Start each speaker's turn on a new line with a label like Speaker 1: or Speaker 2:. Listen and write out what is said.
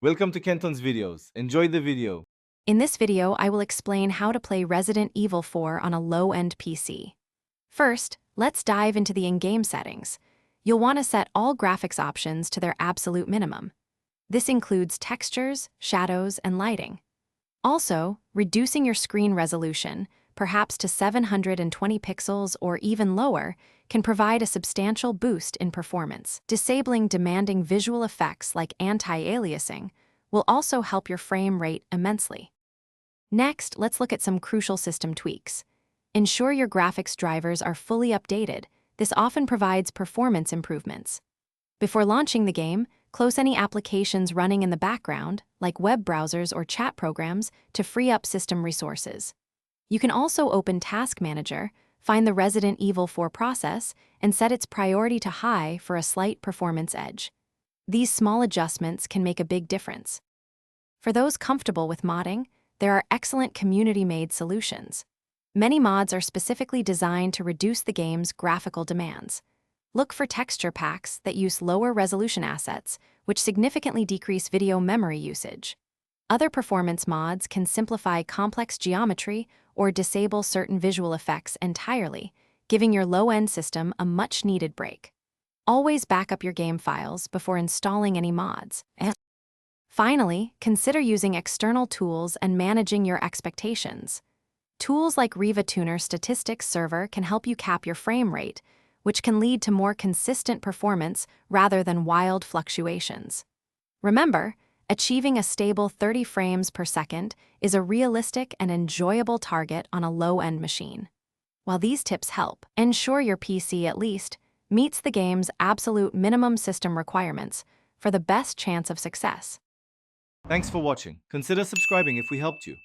Speaker 1: Welcome to Kenton's videos. Enjoy the video.
Speaker 2: In this video, I will explain how to play Resident Evil 4 on a low-end PC. First, let's dive into the in-game settings. You'll want to set all graphics options to their absolute minimum. This includes textures, shadows, and lighting. Also, reducing your screen resolution, perhaps to 720 pixels or even lower, can provide a substantial boost in performance. Disabling demanding visual effects like anti-aliasing will also help your frame rate immensely. Next, let's look at some crucial system tweaks. Ensure your graphics drivers are fully updated. This often provides performance improvements. Before launching the game, close any applications running in the background, like web browsers or chat programs, to free up system resources. You can also open Task Manager, find the Resident Evil 4 process, and set its priority to high for a slight performance edge. These small adjustments can make a big difference. For those comfortable with modding, there are excellent community-made solutions. Many mods are specifically designed to reduce the game's graphical demands. Look for texture packs that use lower resolution assets, which significantly decrease video memory usage. Other performance mods can simplify complex geometry or disable certain visual effects entirely, giving your low-end system a much-needed break. Always back up your game files before installing any mods. Finally, consider using external tools and managing your expectations. Tools like Riva Tuner Statistics Server can help you cap your frame rate, which can lead to more consistent performance rather than wild fluctuations. Remember, achieving a stable 30 frames per second is a realistic and enjoyable target on a low-end machine. While these tips help, ensure your PC at least meets the game's absolute minimum system requirements for the best chance of success.
Speaker 1: Thanks for watching. Consider subscribing if we helped you.